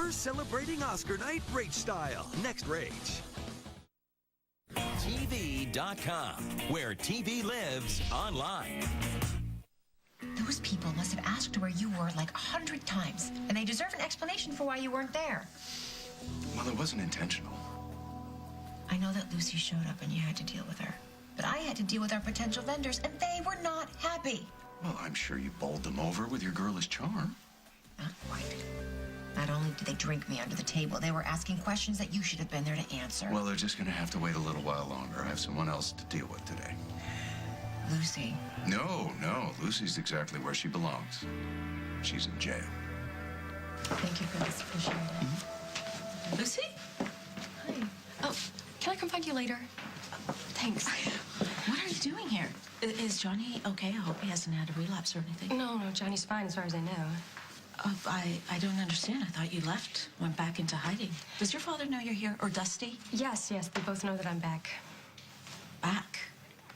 We're celebrating Oscar night Rage style. Next Rage. TV.com, where TV lives online. Those people must have asked where you were like 100 times, and they deserve an explanation for why you weren't there. Well, it wasn't intentional. I know that Lucy showed up and you had to deal with her, but I had to deal with our potential vendors, and they were not happy. Well, I'm sure you bowled them over with your girlish charm. Not quite. Not only did they drink me under the table, they were asking questions that you should have been there to answer. Well, they're just going to have to wait a little while longer. I have someone else to deal with today. Lucy. No. Lucy's exactly where she belongs. She's in jail. Thank you for this. Appreciate it. Lucy? Hi. Oh, can I come find you later? Thanks. What are you doing here? Is Johnny okay? I hope he hasn't had a relapse or anything. No, Johnny's fine as far as I know. I don't understand. I thought you left, went back into hiding. Does your father know you're here? Or Dusty? Yes, they both know that I'm back. Back?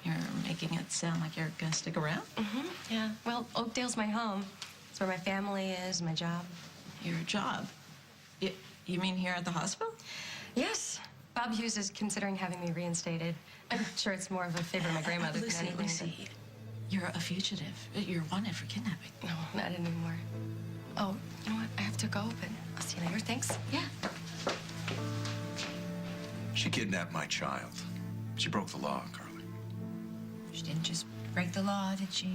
You're making it sound like you're gonna stick around? Mm-hmm, yeah. Well, Oakdale's my home. It's where my family is, my job. Your job? You mean here at the hospital? Yes. Bob Hughes is considering having me reinstated. I'm sure it's more of a favor of my grandmother than anything. Lucy, you're a fugitive. You're wanted for kidnapping. No, not anymore. Oh, you know what? I have to go, but I'll see you later. Thanks. Yeah. She kidnapped my child. She broke the law, Carly. She didn't just break the law, did she?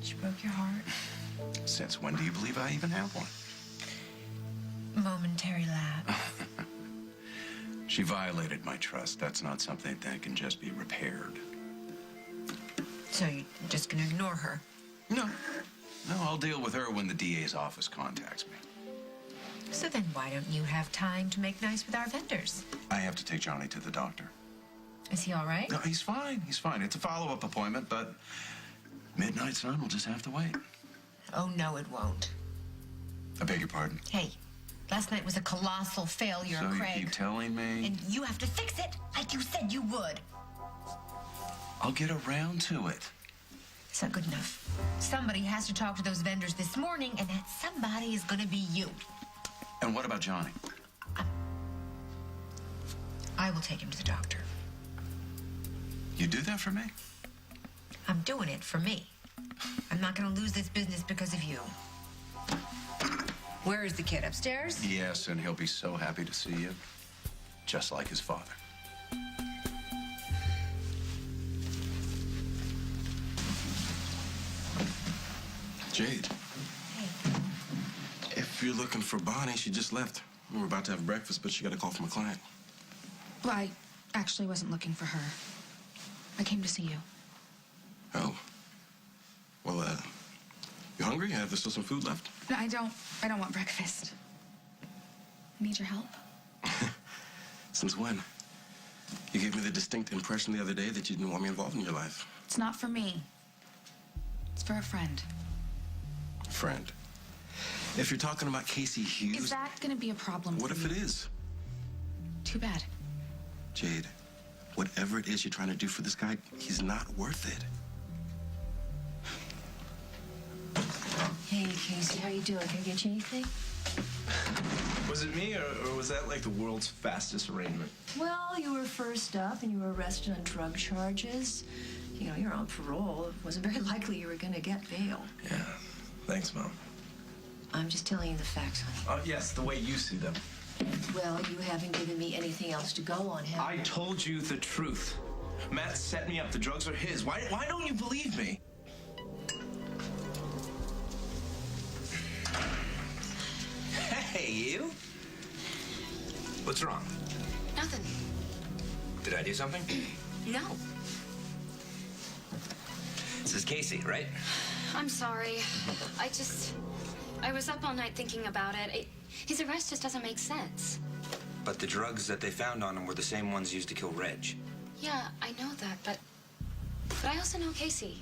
She broke your heart. Since when do you believe I even have one? Momentary lapse. She violated my trust. That's not something that can just be repaired. So you're just gonna ignore her? No, I'll deal with her when the DA's office contacts me. So then why don't you have time to make nice with our vendors? I have to take Johnny to the doctor. Is he all right? No, he's fine. It's a follow-up appointment, but midnight sun will just have to wait. Oh, no, it won't. I beg your pardon? Hey, last night was a colossal failure, So Craig. you keep telling me? And you have to fix it like you said you would. I'll get around to it. It's not good enough. Somebody has to talk to those vendors this morning, and that somebody is gonna be you. And what about Johnny? I will take him to the doctor. You do that for me? I'm doing it for me. I'm not gonna lose this business because of you. Where is the kid? Upstairs? Yes, and he'll be so happy to see you. Just like his father. Jade. Hey. If you're looking for Bonnie, she just left. We were about to have breakfast, but she got a call from a client. Well, I actually wasn't looking for her. I came to see you. Oh. Well, you hungry? There's still some food left? No, I don't want breakfast. I need your help. Since when? You gave me the distinct impression the other day that you didn't want me involved in your life. It's not for me. It's for a friend. Friend. If you're talking about Casey Hughes... Is that gonna be a problem What for if you? it is? Too bad. Jade, whatever it is you're trying to do for this guy, he's not worth it. Hey, Casey, how you doing? Can I get you anything? Was it me, or was that like the world's fastest arraignment? Well, you were first up, and you were arrested on drug charges. You know, you're on parole. It wasn't very likely you were going to get bail. Yeah. Thanks, Mom. I'm just telling you the facts, honey. Yes, the way you see them. Well, you haven't given me anything else to go on, have I you? told you the truth. Matt set me up. The drugs are his. Why don't you believe me? Hey, you. What's wrong? Nothing. Did I do something? No. This is Casey, right? I'm sorry. I was up all night thinking about it. His arrest just doesn't make sense. But the drugs that they found on him were the same ones used to kill Reg. Yeah, I know that, but I also know Casey.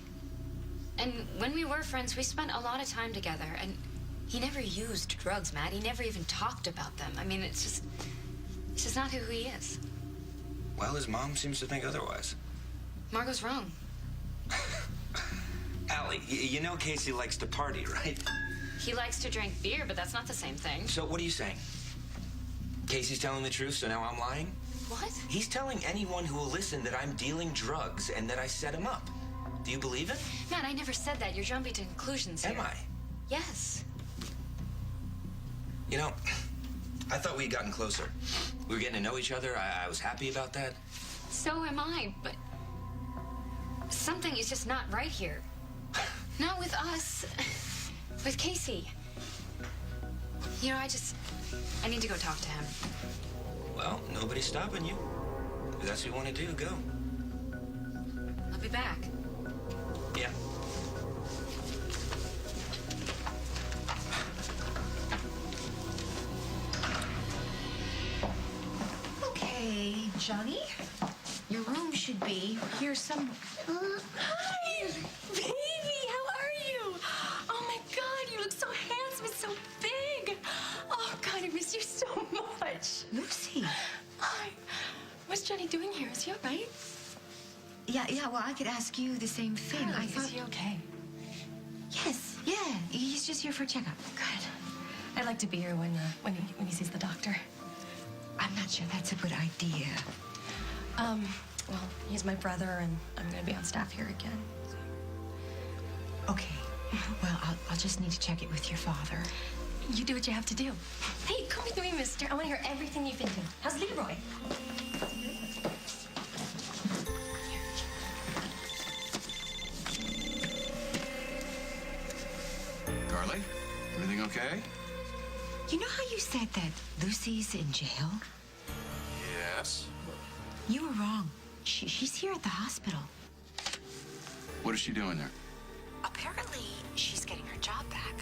And when we were friends, we spent a lot of time together, and he never used drugs, Matt. He never even talked about them. I mean, it's just not who he is. Well, his mom seems to think otherwise. Margot's wrong. Allie, you know Casey likes to party, right? He likes to drink beer, but that's not the same thing. So what are you saying? Casey's telling the truth, so now I'm lying? What? He's telling anyone who will listen that I'm dealing drugs and that I set him up. Do you believe it? Matt, I never said that. You're jumping to conclusions here. Am I? Yes. You know, I thought we had gotten closer. We were getting to know each other. I was happy about that. So am I, but something is just not right here. Not with us. With Casey. You know, I need to go talk to him. Well, nobody's stopping you. If that's what you want to do, go. I'll be back. Yeah. Okay, Johnny. Your room should be here somewhere. Hi, baby. How are you? Oh my God, you look so handsome and so big. Oh God, I miss you so much. Lucy. Hi. What's Johnny doing here? Is he all right? Yeah, well, I could ask you the same thing. Really? I thought... Is he okay? Yes, yeah. He's just here for a checkup. Good. I'd like to be here when he sees the doctor. I'm not sure that's a good idea. Well, he's my brother, and I'm gonna be on staff here again. Okay. Well, I'll just need to check it with your father. You do what you have to do. Hey, come with me, mister. I want to hear everything you've been doing. How's Leroy? Carly, everything okay? You know how you said that Lucy's in jail? Yes. You were wrong. She's here at the hospital. What is she doing there? Apparently, she's getting her job back.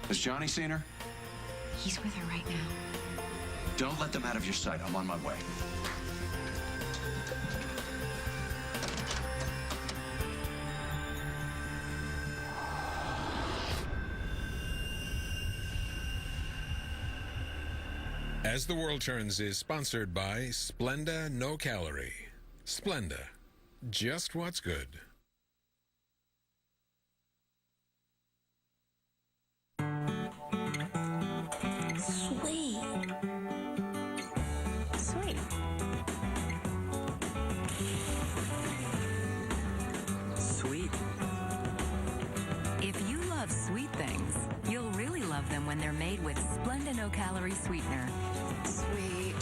Has Johnny seen her? He's with her right now. Don't let them out of your sight. I'm on my way. As the World Turns is sponsored by Splenda No Calorie. Splenda, just what's good. Sweet. Sweet. Sweet. If you love sweet things, you'll really love them when they're made with Splenda No Calorie Sweetener. Sweet.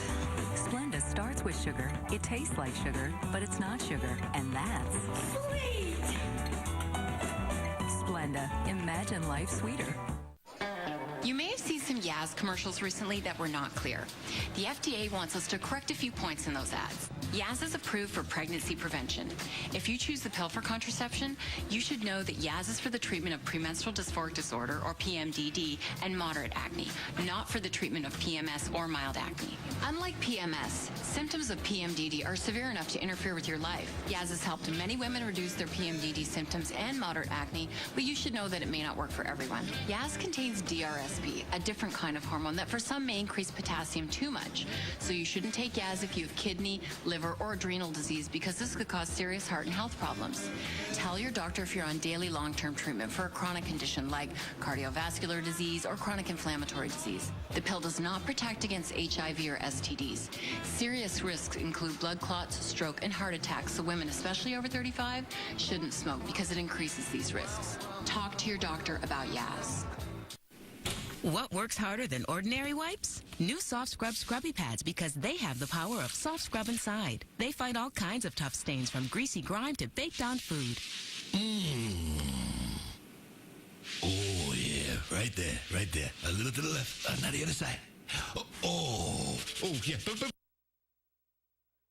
Splenda starts with sugar. It tastes like sugar, but it's not sugar, and that's Sweet. Splenda. Imagine life sweeter. You may have seen some Yaz commercials recently that were not clear. The FDA wants us to correct a few points in those ads. Yaz is approved for pregnancy prevention. If you choose the pill for contraception, you should know that Yaz is for the treatment of premenstrual dysphoric disorder, or PMDD, and moderate acne, not for the treatment of PMS or mild acne. Unlike PMS, symptoms of PMDD are severe enough to interfere with your life. Yaz has helped many women reduce their PMDD symptoms and moderate acne, but you should know that it may not work for everyone. Yaz contains DRSP, a different kind of hormone that for some may increase potassium too much. So you shouldn't take Yaz if you have kidney, liver, or adrenal disease, because this could cause serious heart and health problems. Tell your doctor if you're on daily long-term treatment for a chronic condition like cardiovascular disease or chronic inflammatory disease. The pill does not protect against HIV or STDs. Serious risks include blood clots, stroke, and heart attacks, so women, especially over 35, shouldn't smoke because it increases these risks. Talk to your doctor about Yaz. What works harder than ordinary wipes? New Soft Scrub Scrubby Pads, because they have the power of soft scrub inside. They fight all kinds of tough stains, from greasy grime to baked-on food. Oh, yeah, right there. A little to the left, now the other side. Oh, yeah.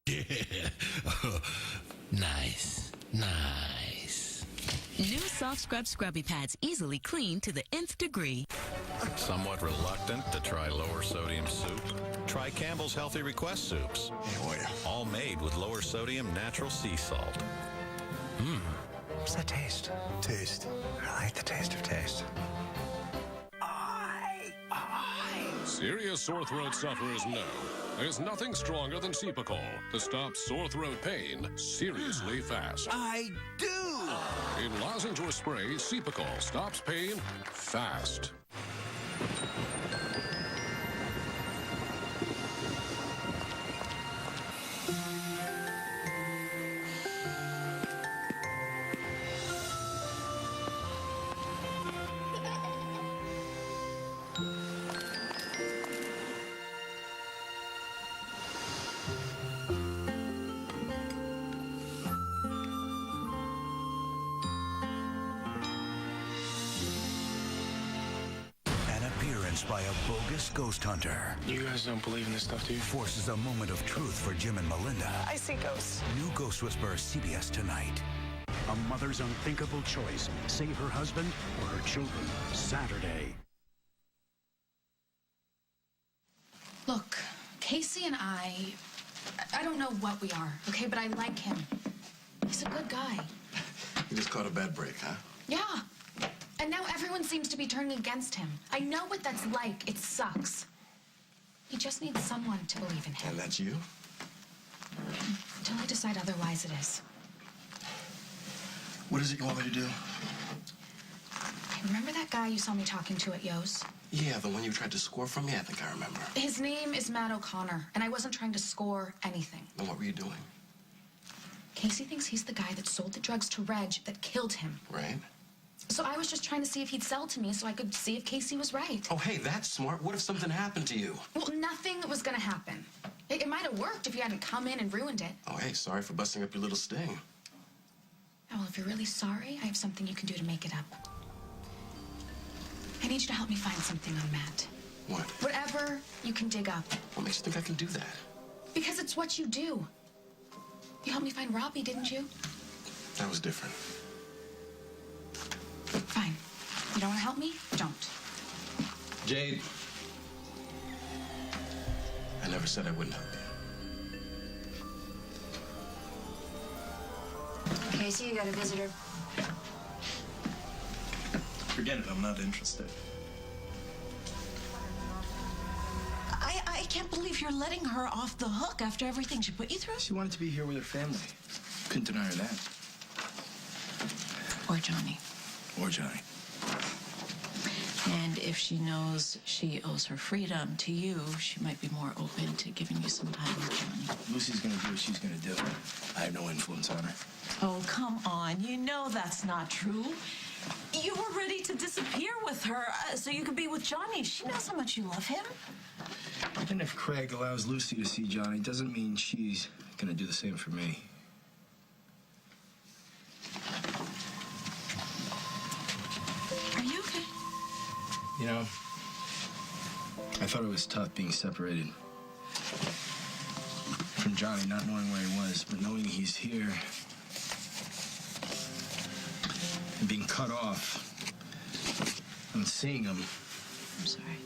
Yeah. Nice. New Soft Scrub Scrubby Pads, easily clean to the nth degree. Somewhat reluctant to try lower sodium soup? Try Campbell's Healthy Request soups. All made with lower sodium natural sea salt. What's that taste? I like the taste of taste. Serious sore throat sufferers know there's nothing stronger than Cepacol to stop sore throat pain seriously fast. I do! In lozenge or spray, Cepacol stops pain fast. chased by a bogus ghost hunter. You guys don't believe in this stuff, do you? Forces a moment of truth for Jim and Melinda. I see ghosts. New Ghost Whisperer, CBS tonight. A mother's unthinkable choice. Save her husband or her children. Saturday. Look, Casey and I don't know what we are, okay? But I like him. He's a good guy. You just caught a bad break, huh? Yeah. And now everyone seems to be turning against him. I know what that's like. It sucks. He just needs someone to believe in him. And that's you? Until I decide otherwise, it is. What is it you want me to do? Remember that guy you saw me talking to at Yo's? Yeah, the one you tried to score from me? I think I remember. His name is Matt O'Connor, and I wasn't trying to score anything. Then what were you doing? Casey thinks he's the guy that sold the drugs to Reg that killed him. Right. So I was just trying to see if he'd sell to me so I could see if Casey was right. Oh, hey, that's smart. What if something happened to you? Well, nothing was gonna happen. It might have worked if you hadn't come in and ruined it. Oh, hey, sorry for busting up your little sting. Oh, well, if you're really sorry, I have something you can do to make it up. I need you to help me find something on Matt. What? Whatever you can dig up. What makes you think I can do that? Because it's what you do. You helped me find Robbie, didn't you? That was different. Fine. You don't want to help me? Don't. Jade. I never said I wouldn't help you. Casey, you got a visitor. Forget it, I'm not interested. I can't believe you're letting her off the hook after everything she put you through. She wanted to be here with her family. Couldn't deny her that. Or Johnny. Or Johnny. And if she knows she owes her freedom to you, she might be more open to giving you some time with Johnny. Lucy's gonna do what she's gonna do. I have no influence on her. Oh, come on. You know that's not true. You were ready to disappear with her so you could be with Johnny. She knows how much you love him. And if Craig allows Lucy to see Johnny, doesn't mean she's gonna do the same for me. Are you okay? You know, I thought it was tough being separated from Johnny, not knowing where he was, but knowing he's here and being cut off and seeing him. I'm sorry.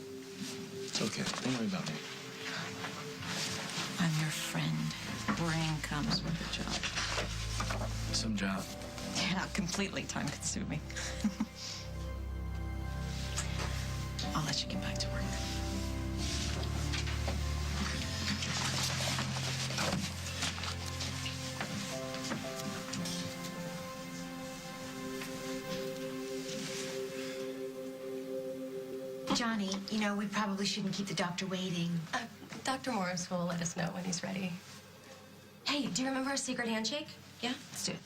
It's okay. Don't worry about me. I'm your friend. Worrying comes with a job. Some job. Yeah, completely time-consuming. I'll let you get back to work. Johnny, you know, we probably shouldn't keep the doctor waiting. Dr. Morris will let us know when he's ready. Hey, do you remember our secret handshake? Yeah, let's do it.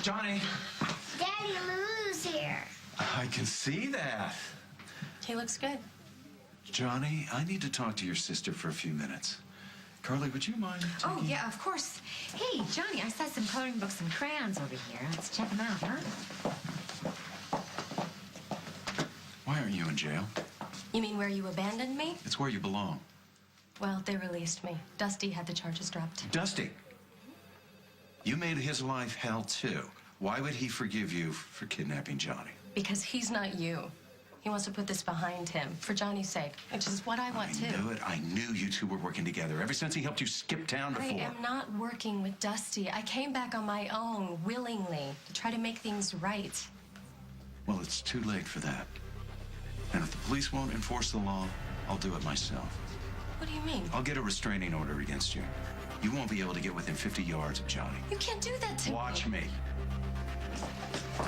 Johnny. Daddy, Lulu's here. I can see that. He looks good. Johnny, I need to talk to your sister for a few minutes. Carly, would you mind Oh, yeah, of course. Hey, Johnny, I saw some coloring books and crayons over here. Let's check them out, huh? Why aren't you in jail? You mean where you abandoned me? It's where you belong. Well, they released me. Dusty had the charges dropped. Dusty, you made his life hell too. Why would he forgive you for kidnapping Johnny? Because he's not you. He wants to put this behind him, for Johnny's sake, which is what I want too. I knew it. I knew you two were working together ever since he helped you skip town before. I am not working with Dusty. I came back on my own, willingly, to try to make things right. Well, it's too late for that. And if the police won't enforce the law, I'll do it myself. What do you mean? I'll get a restraining order against you. You won't be able to get within 50 yards of Johnny. You can't do that to me. Watch me.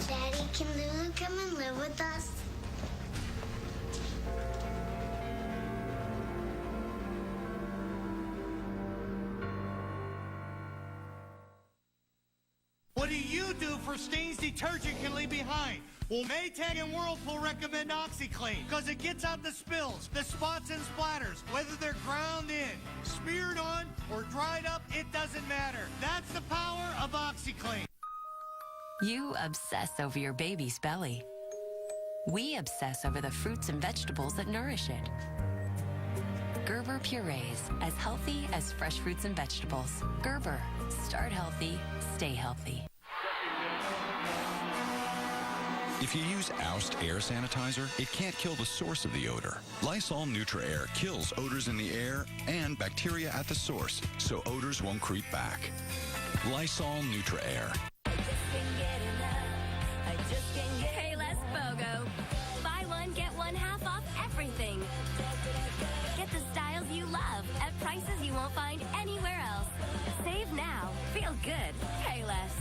Daddy, can Lulu come and live with us? What do you do for stains detergent can leave behind? Well, Maytag and Whirlpool recommend OxyClean because it gets out the spills, the spots and splatters. Whether they're ground in, smeared on, or dried up, it doesn't matter. That's the power of OxyClean. You obsess over your baby's belly. We obsess over the fruits and vegetables that nourish it. Gerber purees, as healthy as fresh fruits and vegetables. Gerber, start healthy, stay healthy. If you use Oust air sanitizer, it can't kill the source of the odor. Lysol Neutra Air kills odors in the air and bacteria at the source, so odors won't creep back. Lysol Neutra Air. Hey, Les BOGO. Buy one, get one half off everything. Get the styles you love at prices you won't find anywhere else. Save now. Feel good. Hey, Les.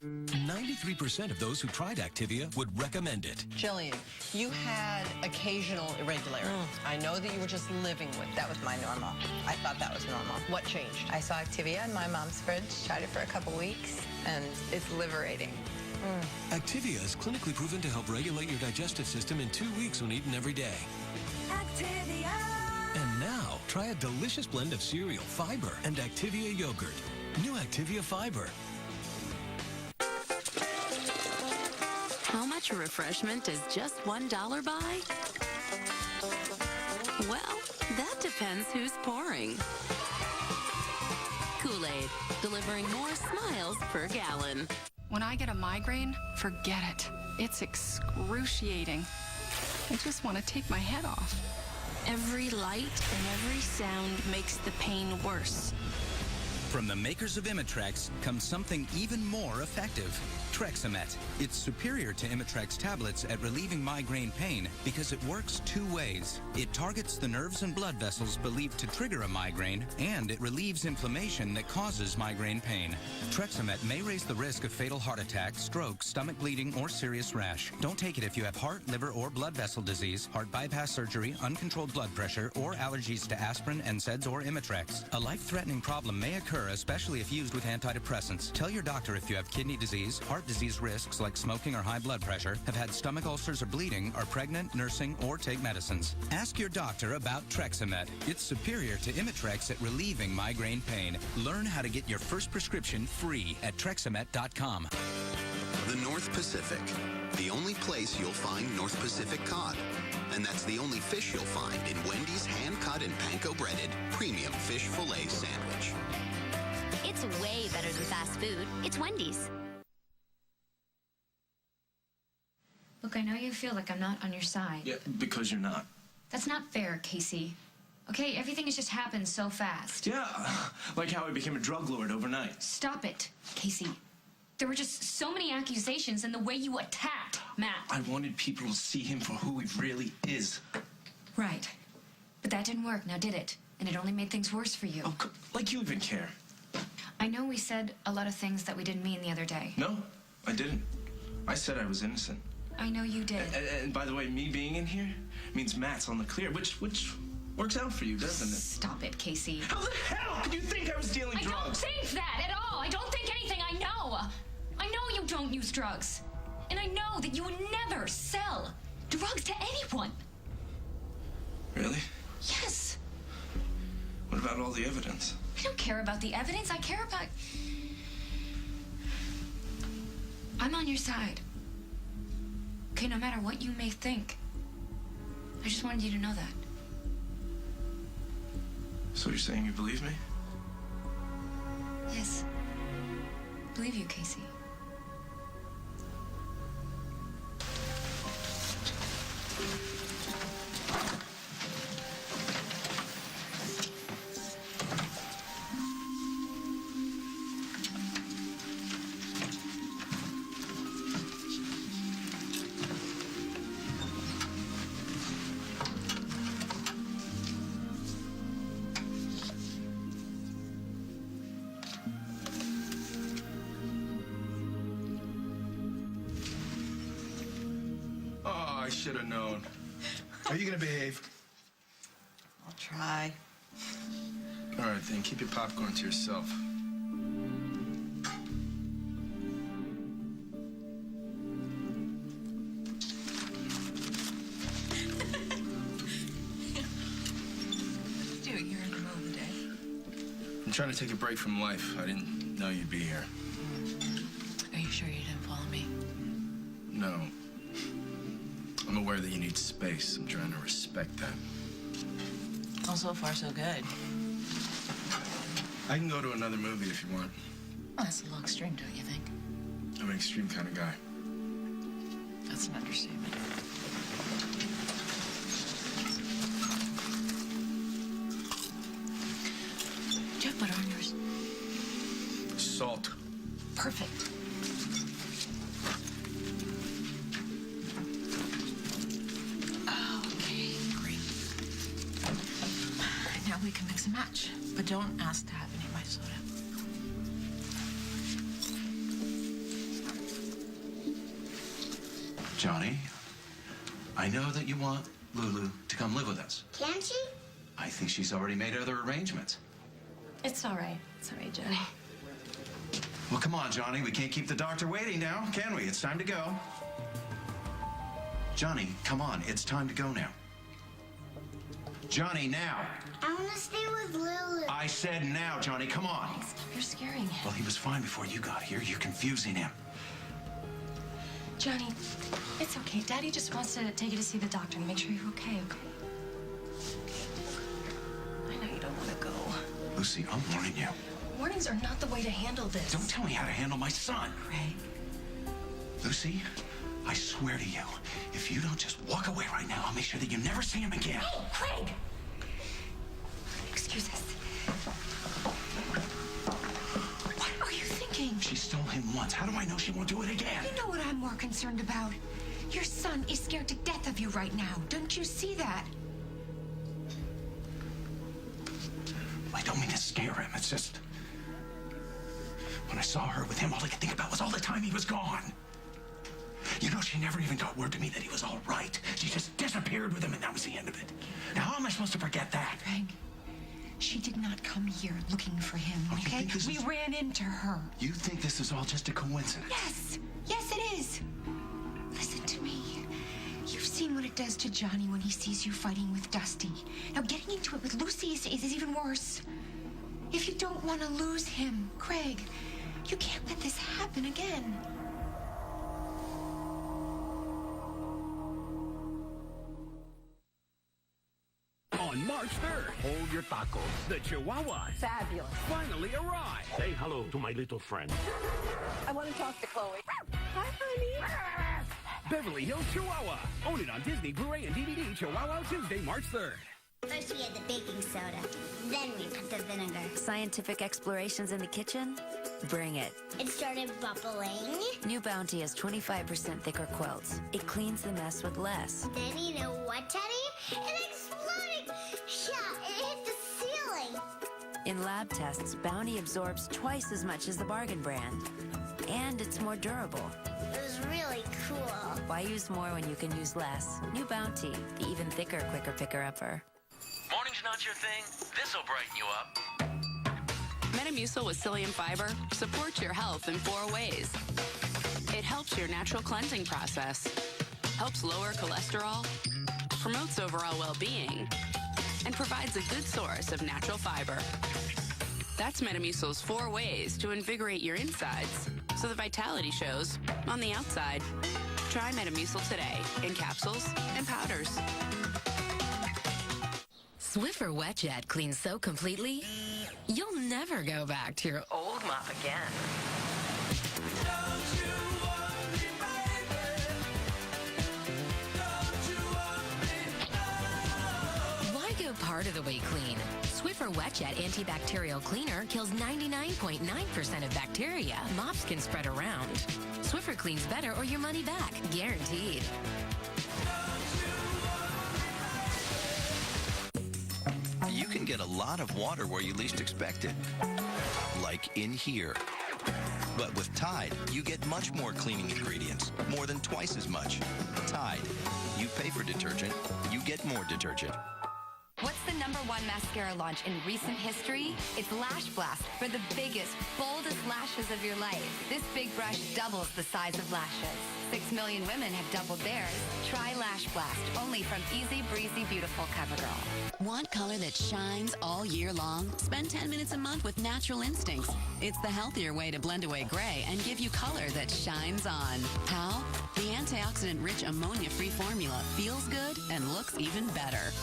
93% of those who tried Activia would recommend it. Jillian, you had occasional irregularities. I know that you were just living with that. Was my normal. I thought that was normal. What changed? I saw Activia in my mom's fridge, tried it for a couple weeks, and it's liberating. Activia is clinically proven to help regulate your digestive system in 2 weeks when eaten every day. Activia! And now, try a delicious blend of cereal, fiber, and Activia yogurt. New Activia Fiber. How much a refreshment does just $1 buy? Well, that depends who's pouring. Kool-Aid, delivering more smiles per gallon. When I get a migraine, forget it. It's excruciating. I just want to take my head off. Every light and every sound makes the pain worse. From the makers of Imitrex comes something even more effective. Trexamet. It's superior to Imitrex tablets at relieving migraine pain because it works 2 ways. It targets the nerves and blood vessels believed to trigger a migraine, and it relieves inflammation that causes migraine pain. Trexamet may raise the risk of fatal heart attack, stroke, stomach bleeding, or serious rash. Don't take it if you have heart, liver, or blood vessel disease, heart bypass surgery, uncontrolled blood pressure, or allergies to aspirin, NSAIDs, or Imitrex. A life-threatening problem may occur, especially if used with antidepressants. Tell your doctor if you have kidney disease, heart disease risks like smoking or high blood pressure, have had stomach ulcers or bleeding, are pregnant, nursing, or take medicines. Ask your doctor about Trexamet. It's superior to Imitrex at relieving migraine pain. Learn how to get your first prescription free at Trexamet.com. The North Pacific. The only place you'll find North Pacific cod. And that's the only fish you'll find in Wendy's hand-cut and panko-breaded premium fish fillet sandwich. It's way better than fast food. It's Wendy's. Look, I know you feel like I'm not on your side. Yeah, because you're not. That's not fair, Casey. Okay, everything has just happened so fast. Yeah, like how I became a drug lord overnight. Stop it, Casey. There were just so many accusations and the way you attacked Matt. I wanted people to see him for who he really is. Right. But that didn't work, now did it? And it only made things worse for you. Oh, like you even care. I know we said a lot of things that we didn't mean the other day. No, I didn't. I said I was innocent. I know you did. And by the way, me being in here means Matt's on the clear, which works out for you, doesn't it? Stop it, Casey. How the hell could you think I was dealing drugs? I don't think that at all. I don't think anything. I know. I know you don't use drugs. And I know that you would never sell drugs to anyone. Really? Yes. What about all the evidence? I don't care about the evidence. I care about... I'm on your side. Okay, no matter what you may think. I just wanted you to know that. So you're saying you believe me? Yes. I believe you, Casey. I should have known. Are you gonna behave? I'll try. All right, then keep your popcorn to yourself. Dude, you're in the middle of the day. I'm trying to take a break from life. I didn't know you'd be here. Are you sure you didn't follow me? No. I'm a aware that you need space. I'm trying to respect that. Well, so far, so good. I can go to another movie if you want. Well, that's a little extreme, don't you think? I'm an extreme kind of guy. That's an understatement. Do you have butter on yours? Salt. Perfect. Okay, great. Now we can mix and match, but don't ask to have any of my soda. Johnny, I know that you want Lulu to come live with us. Can she? I think she's already made other arrangements. It's all right. It's all right, Johnny. Well, come on, Johnny. We can't keep the doctor waiting now, can we? It's time to go. Johnny, come on. It's time to go now. Johnny, now. I want to stay with Lulu. I said now, Johnny. Come on. You're scaring him. Well, he was fine before you got here. You're confusing him. Johnny, it's okay. Daddy just wants to take you to see the doctor and make sure you're okay, okay? I know you don't want to go. Lucy, I'm warning you. Warnings are not the way to handle this. Don't tell me how to handle my son. Craig. Lucy, I swear to you, if you don't just walk away right now, I'll make sure that you never see him again. Hey, Craig! Excuse us. What are you thinking? She stole him once. How do I know she won't do it again? You know what I'm more concerned about? Your son is scared to death of you right now. Don't you see that? I don't mean to scare him. It's just... when I saw her with him, all I could think about was all the time he was gone. You know, she never even got word to me that he was all right. She just disappeared with him, and that was the end of it. Now, how am I supposed to forget that? Craig, she did not come here looking for him, okay? We ran into her. You think this is all just a coincidence? Yes. Yes, it is. Listen to me. You've seen what it does to Johnny when he sees you fighting with Dusty. Now, getting into it with Lucy is even worse. If you don't want to lose him, Craig, you can't let this happen again. On March 3rd, hold your tacos. The Chihuahuas Fabulous. finally arrive. Say hello to my little friend. I want to talk to Chloe. Hi, honey. Beverly Hills Chihuahua. Own it on Disney, Blu-ray, and DVD. Chihuahua Tuesday, March 3rd. First we add the baking soda. Then we put the vinegar. Scientific explorations in the kitchen? Bring it. It started bubbling. New Bounty has 25% thicker quilts. It cleans the mess with less. Then you know what, Teddy? It exploded! Yeah, it hit the ceiling. In lab tests, Bounty absorbs twice as much as the bargain brand. And it's more durable. It was really cool. Why use more when you can use less? New Bounty, the even thicker, quicker picker-upper. Morning's not your thing? This'll brighten you up. Metamucil with psyllium fiber supports your health in 4 ways. It helps your natural cleansing process, helps lower cholesterol, promotes overall well-being, and provides a good source of natural fiber. That's Metamucil's 4 ways to invigorate your insides so the vitality shows on the outside. Try Metamucil today in capsules and powders. Swiffer Wetjet cleans so completely, you'll never go back to your old mop again. Why go part of the way clean? Swiffer Wetjet antibacterial cleaner kills 99.9% of bacteria mops can spread around. Swiffer cleans better or your money back, guaranteed. You can get a lot of water where you least expect it, like in here. But with Tide, you get much more cleaning ingredients, more than twice as much. Tide, you pay for detergent, you get more detergent. What's the #1 mascara launch in recent history? It's Lash Blast for the biggest, boldest lashes of your life. This big brush doubles the size of lashes. 6 million women have doubled theirs. Try Lash Blast, only from Easy Breezy Beautiful CoverGirl. Want color that shines all year long? Spend 10 minutes a month with Natural Instincts. It's the healthier way to blend away gray and give you color that shines on. How? The answer antioxidant-rich ammonia-free formula feels good and looks even better.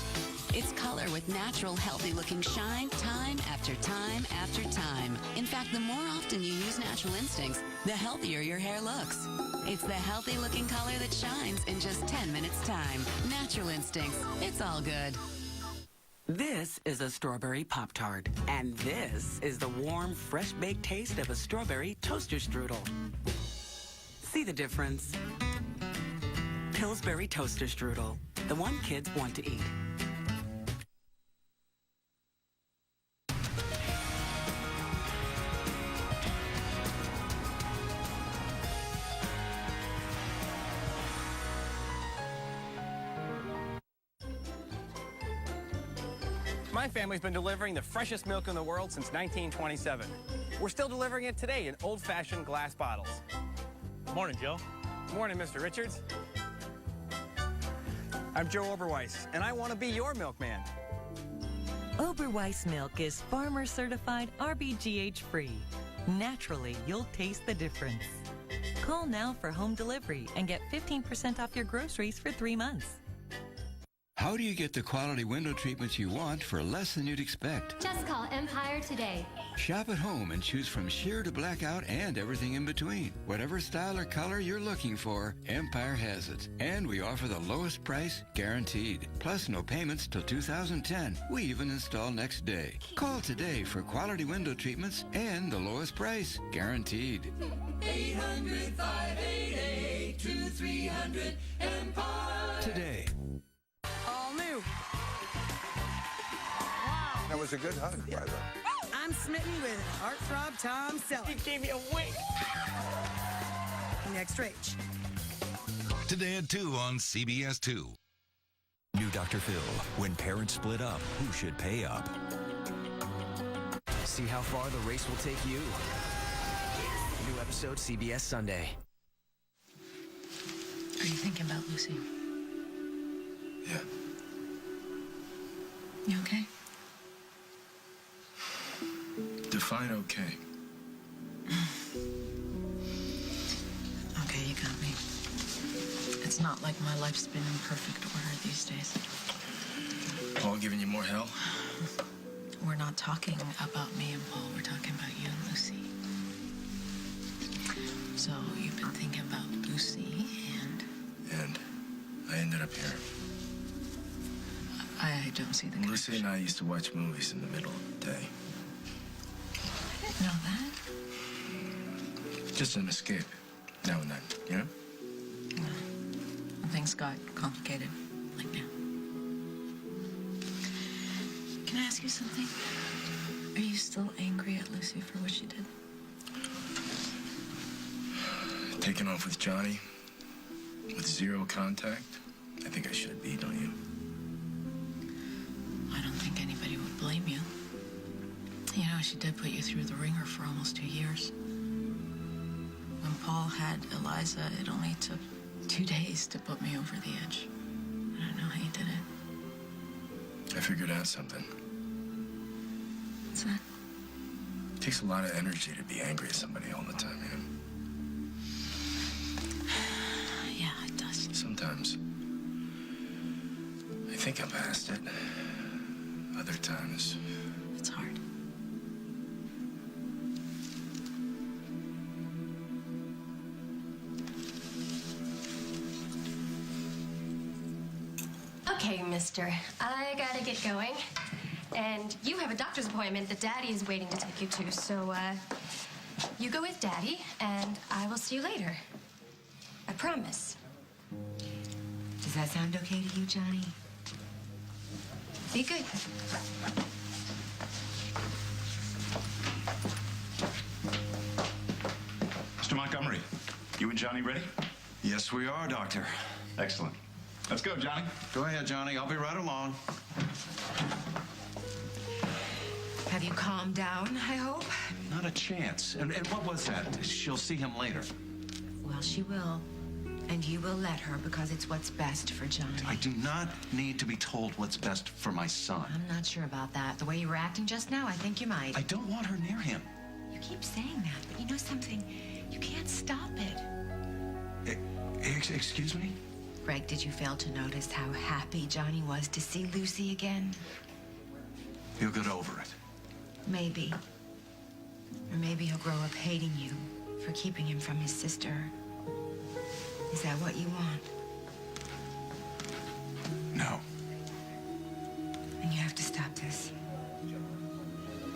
It's color with natural, healthy-looking shine time after time after time. In fact, the more often you use Natural Instincts, the healthier your hair looks. It's the healthy-looking color that shines in just 10 minutes time. Natural Instincts. It's all good. This is a strawberry Pop-Tart, and this is the warm, fresh-baked taste of a strawberry toaster strudel. See the difference? Pillsbury Toaster Strudel, the one kids want to eat. My family's been delivering the freshest milk in the world since 1927. We're still delivering it today in old-fashioned glass bottles. Morning, Joe. Morning, Mr. Richards. I'm Joe Oberweis, and I want to be your milkman. Oberweis milk is farmer certified RBGH free. Naturally, you'll taste the difference. Call now for home delivery and get 15% off your groceries for 3 months. How do you get the quality window treatments you want for less than you'd expect? Just call Empire today. Shop at home and choose from sheer to blackout and everything in between. Whatever style or color you're looking for, Empire has it. And we offer the lowest price guaranteed. Plus no payments till 2010. We even install next day. Call today for quality window treatments and the lowest price guaranteed. 800-588-2300 Empire. Today. All new. That was a good hug, by the way. I'm smitten with heartthrob Tom Selleck. He gave me a wink. Next Rach. Today at 2 on CBS 2. New Dr. Phil. When parents split up, who should pay up? See how far the race will take you. New episode CBS Sunday. Are you thinking about Lucy? Yeah. You okay? Define okay. Okay, you got me. It's not like my life's been in perfect order these days. Paul giving you more hell? We're not talking about me and Paul. We're talking about you and Lucy. So you've been thinking about Lucy And I ended up here. I don't see the Lucy and I used to watch movies in the middle of the day. I didn't know that. Just an escape, now and then, you know? Things got complicated, like now. Can I ask you something? Are you still angry at Lucy for what she did? Taking off with Johnny, with zero contact? I think I should be, don't you? I don't think anybody would blame you. You know, she did put you through the ringer for almost 2 years. When Paul had Eliza, it only took 2 days to put me over the edge. I don't know how you did it. I figured out something. What's that? It takes a lot of energy to be angry at somebody all the time, you know? Yeah, it does. Sometimes I think I'm past it. Other times it's hard. Okay, mister. I gotta get going. And you have a doctor's appointment that Daddy is waiting to take you to. So, you go with Daddy, and I will see you later. I promise. Does that sound okay to you, Johnny? Be good. Mr. Montgomery, you and Johnny ready? Yes, we are, Doctor. Excellent. Let's go, Johnny. Go ahead, Johnny. I'll be right along. Have you calmed down, I hope? Not a chance. And what was that? She'll see him later. Well, she will. And you will let her because it's what's best for Johnny. I do not need to be told what's best for my son. I'm not sure about that. The way you were acting just now, I think you might. I don't want her near him. You keep saying that, but you know something? You can't stop it. Excuse me? Greg, did you fail to notice how happy Johnny was to see Lucy again? He'll get over it. Maybe. Or maybe he'll grow up hating you for keeping him from his sister. Is that what you want? No. And you have to stop this.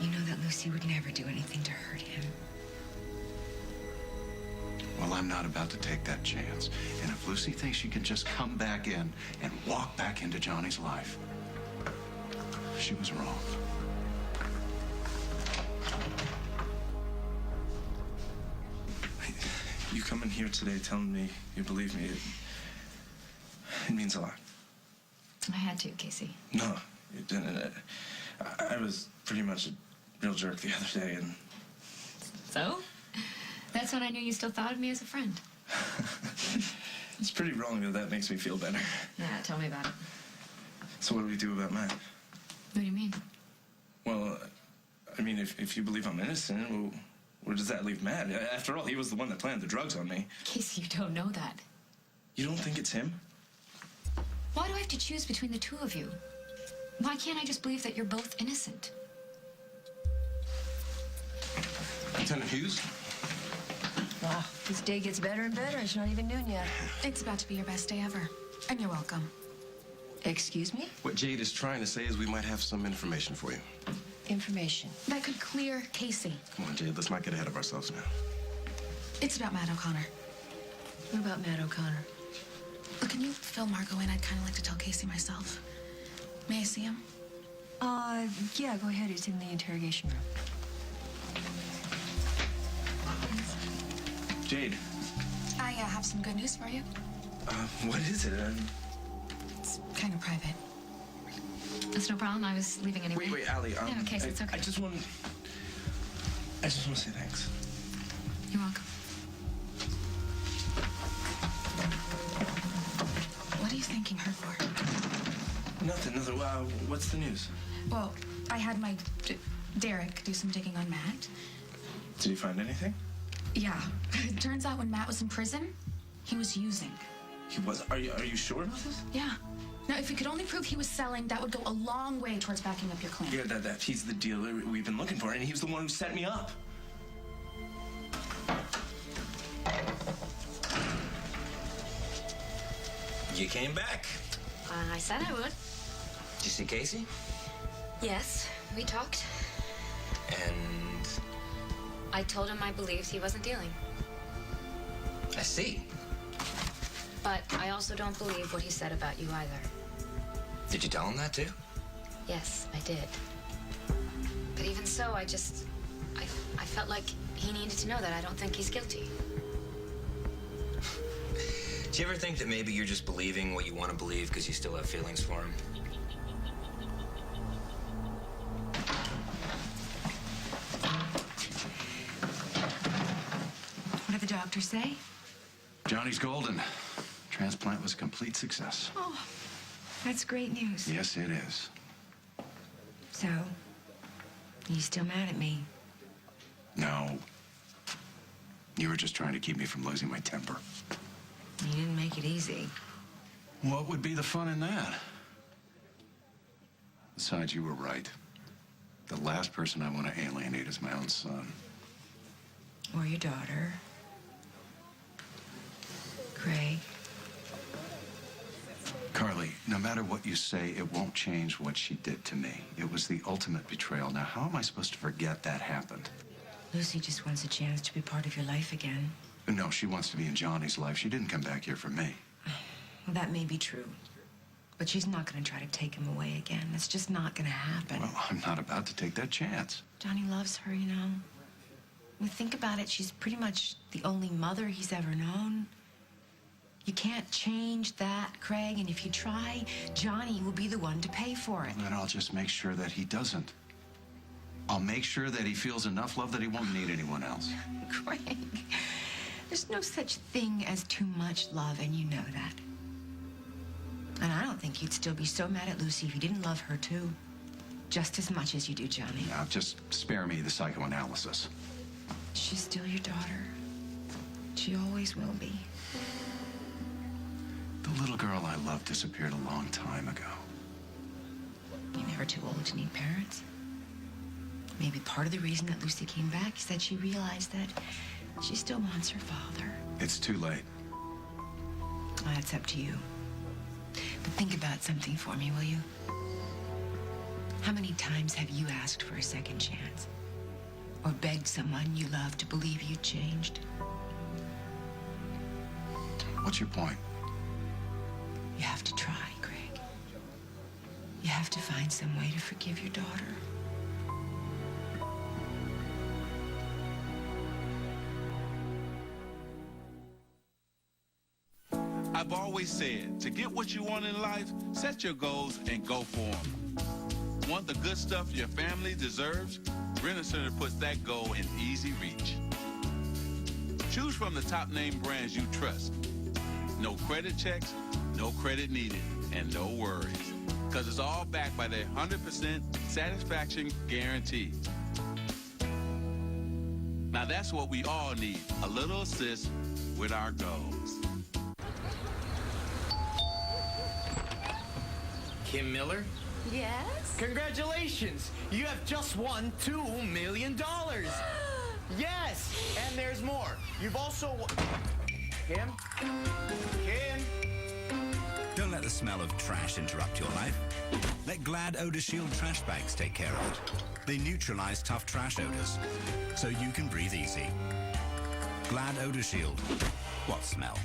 You know that Lucy would never do anything to hurt him. Well, I'm not about to take that chance. And if Lucy thinks she can just come back in and walk back into Johnny's life, she was wrong. You coming here today telling me you believe me, it means a lot. I had to, Casey. No, you didn't. I was pretty much a real jerk the other day, and... So? That's when I knew you still thought of me as a friend. It's pretty wrong, but that makes me feel better. Yeah, tell me about it. So what do we do about Matt? What do you mean? Well, I mean, if you believe I'm innocent, well, where does that leave Matt? After all, he was the one that planted the drugs on me. Casey, you don't know that. You don't think it's him? Why do I have to choose between the two of you? Why can't I just believe that you're both innocent? Lieutenant Hughes? Wow, this day gets better and better. It's not even noon yet. It's about to be your best day ever. And you're welcome. Excuse me? What Jade is trying to say is we might have some information for you. Information. That could clear Casey. Come on, Jade, let's not get ahead of ourselves now. It's about Matt O'Connor. What about Matt O'Connor? Look, can you fill Margot in? I'd kind of like to tell Casey myself. May I see him? Yeah, go ahead. It's in the interrogation room. Jade. I have some good news for you. What is it? It's kind of private. That's no problem. I was leaving anyway. Wait, Allie. No, Casey, it's okay. I just want to say thanks. You're welcome. What are you thanking her for? Nothing. What's the news? Well, I had my Derek do some digging on Matt. Did you find anything? Yeah. It turns out when Matt was in prison, he was using. He was? Are you sure about this? Yeah. Now, if you could only prove he was selling, that would go a long way towards backing up your claim. Yeah, that he's the dealer we've been looking for, and he was the one who set me up. You came back. I said I would. Did you see Casey? Yes, we talked. And I told him I believed he wasn't dealing. I see. But I also don't believe what he said about you either. Did you tell him that too? Yes, I did. But even so, I felt like he needed to know that I don't think he's guilty. Do you ever think that maybe you're just believing what you want to believe because you still have feelings for him? What did the doctor say? Johnny's golden. Transplant was a complete success. Oh, that's great news. Yes, it is. So, you still mad at me? No. You were just trying to keep me from losing my temper. You didn't make it easy. What would be the fun in that? Besides, you were right. The last person I want to alienate is my own son. Or your daughter. Craig. Carly, no matter what you say, it won't change what she did to me. It was the ultimate betrayal. Now, how am I supposed to forget that happened? Lucy just wants a chance to be part of your life again. No, she wants to be in Johnny's life. She didn't come back here for me. Well, that may be true. But she's not going to try to take him away again. It's just not going to happen. Well, I'm not about to take that chance. Johnny loves her, you know. When you think about it, she's pretty much the only mother he's ever known. You can't change that, Craig, and if you try, Johnny will be the one to pay for it. Then I'll just make sure that he doesn't. I'll make sure that he feels enough love that he won't need anyone else. Craig, there's no such thing as too much love, and you know that. And I don't think you'd still be so mad at Lucy if you didn't love her, too. Just as much as you do Johnny. Now, just spare me the She's still your daughter. She always will be. The little girl I loved disappeared a long time ago. You're never too old to need parents. Maybe part of the reason that Lucy came back is that she realized that she still wants her father. It's too late. Well, that's up to you. But think about something for me, will you? How many times have you asked for a second chance? Or begged someone you love to believe you changed? What's your point? You have to try, Greg. You have to find some way to forgive your daughter. I've always said, to get what you want in life, set your goals and go for them. Want the good stuff your family deserves? Rent-A-Center puts that goal in easy reach. Choose from the top name brands you trust. No credit checks, no credit needed, and no worries. Because it's all backed by their 100% satisfaction guarantee. Now that's what we all need, a little assist with our goals. Kim Miller? Yes? Congratulations! You have just won $2 million! Yes! And there's more. You've also won... Kim? Kim? Don't let the smell of trash interrupt your life. Let Glad Odor Shield trash bags take care of it. They neutralize tough trash odors, so you can breathe easy. Glad Odor Shield. What smell?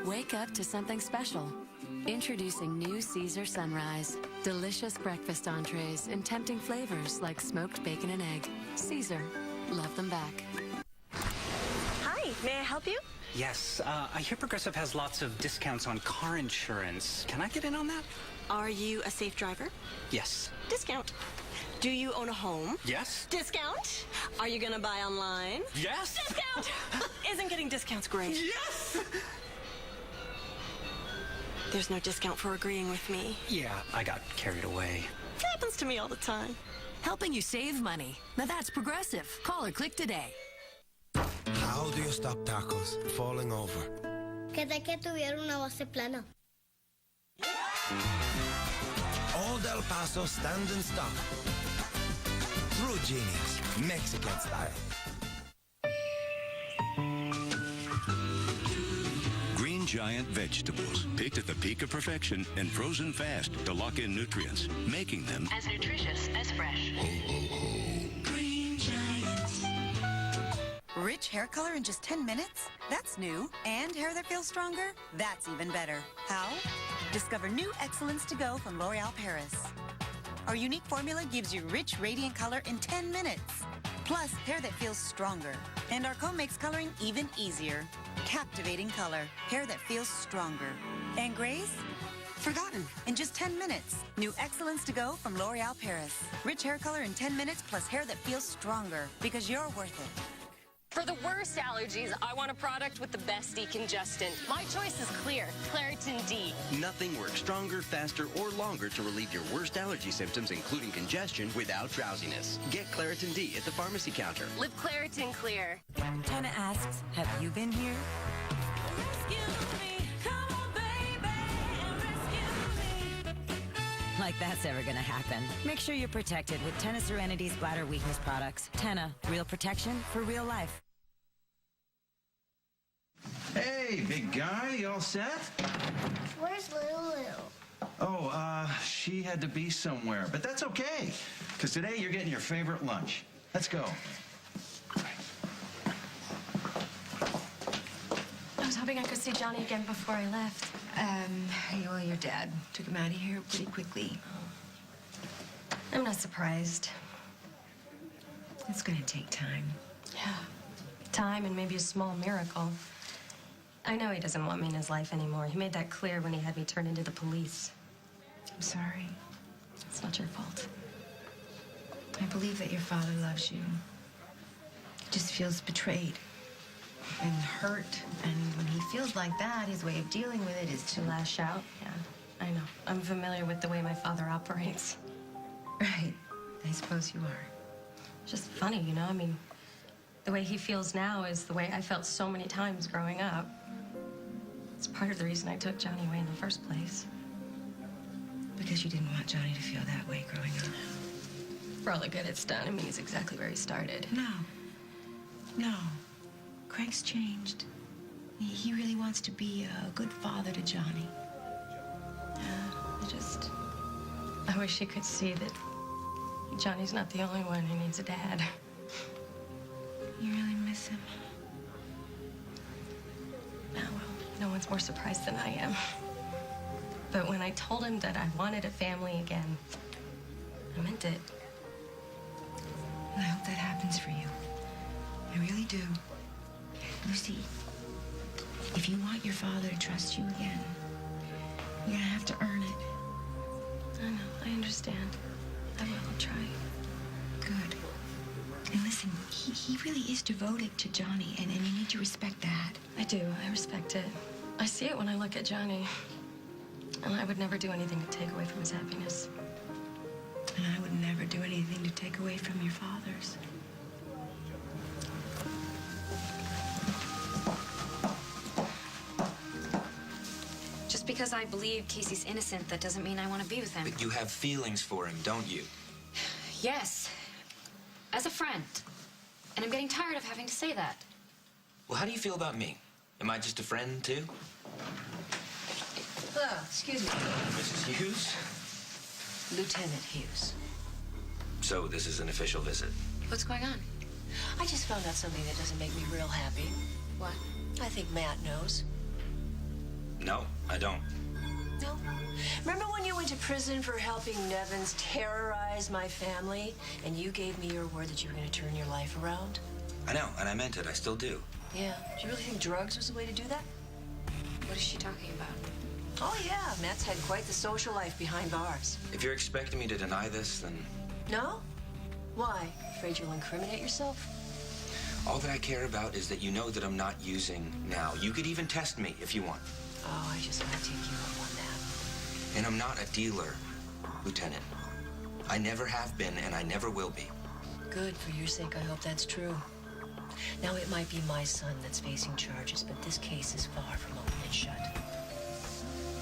Wake up to something special. Introducing new Caesar Sunrise. Delicious breakfast entrees in tempting flavors like smoked bacon and egg. Caesar. Love them back. Hi, may I help you? Yes, I hear Progressive has lots of discounts on car insurance. Can I get in on that? Are you a safe driver? Yes. Discount. Do you own a home? Yes. Discount. Are you gonna buy online? Yes. Discount. Isn't getting discounts great? Yes. There's no discount for agreeing with me. Yeah, I got carried away. It happens to me all the time. Helping you save money. Now that's Progressive. Call or click today. How do you stop tacos falling over? Que tal que tuviera una base plana? Old El Paso stand and stop. True genius, Mexican style. Green Giant vegetables, picked at the peak of perfection and frozen fast to lock in nutrients, making them as nutritious as fresh. Ho, ho, ho. Green Giants. Rich hair color in just 10 minutes? That's new. And hair that feels stronger? That's even better. How? Discover new Excellence to Go from L'Oreal Paris. Our unique formula gives you rich, radiant color in 10 minutes. Plus, hair that feels stronger. And our comb makes coloring even easier. Captivating color. Hair that feels stronger. And grays? Forgotten in just 10 minutes. New Excellence to Go from L'Oreal Paris. Rich hair color in 10 minutes plus hair that feels stronger. Because you're worth it. For the worst allergies, I want a product with the best decongestant. My choice is clear, Claritin D. Nothing works stronger, faster, or longer to relieve your worst allergy symptoms, including congestion, without drowsiness. Get Claritin D at the pharmacy counter. Live Claritin clear. Tana asks, have you been here? Like that's ever gonna happen. Make sure you're protected with Tena Serenity's bladder weakness products. Tena, real protection for real life. Hey, big guy, you all set? Where's Lulu? Oh, she had to be somewhere, but that's okay, because today you're getting your favorite lunch. Let's go. I was hoping I could see Johnny again before I left. Well, your dad took him out of here pretty quickly. I'm not surprised. It's gonna take time. Yeah, time and maybe a small miracle. I know he doesn't want me in his life anymore. He made that clear when he had me turn into the police. I'm sorry. It's not your fault. I believe that your father loves you. He just feels betrayed. and hurt. And when he feels like that, his way of dealing with it is to lash out. Yeah, I know. I'm familiar with the way my father operates. Right. I suppose you are. Just funny, you know? I mean, the way he feels now is the way I felt so many times growing up. It's part of the reason I took Johnny away in the first place. Because you didn't want Johnny to feel that way growing up. For all the good it's done, I mean, he's exactly where he started. No. Craig's changed. He really wants to be a good father to Johnny. I wish he could see that Johnny's not the only one who needs a dad. You really miss him? Well, no one's more surprised than I am. But when I told him that I wanted a family again, I meant it. I hope that happens for you. I really do. Lucy, if you want your father to trust you again, you're gonna have to earn it. I know, I understand. I will, I'll try. Good. And listen, he really is devoted to Johnny, and you need to respect that. I do, I respect it. I see it when I look at Johnny. And I would never do anything to take away from his happiness. And I would never do anything to take away from your father's. Just because I believe Casey's innocent, that doesn't mean I want to be with him. But you have feelings for him, don't you? Yes. As a friend. And I'm getting tired of having to say that. Well, how do you feel about me? Am I just a friend, too? Hello, excuse me. Mrs. Hughes? Lieutenant Hughes. So this is an official visit. What's going on? I just found out something that doesn't make me real happy. What? I think Matt knows. No, I don't. No? Remember when you went to prison for helping Nevins terrorize my family? And you gave me your word that you were going to turn your life around? I know, and I meant it. I still do. Yeah. Do you really think drugs was the way to do that? What is she talking about? Oh, yeah. Matt's had quite the social life behind bars. If you're expecting me to deny this, then No? Why? Afraid you'll incriminate yourself? all that I care about is that you know that I'm not using now. You could even test me if you want. Oh, I just want to take you up on that. And I'm not a dealer, Lieutenant. I never have been, and I never will be. Good. For your sake, I hope that's true. Now, it might be my son that's facing charges, but this case is far from open and shut.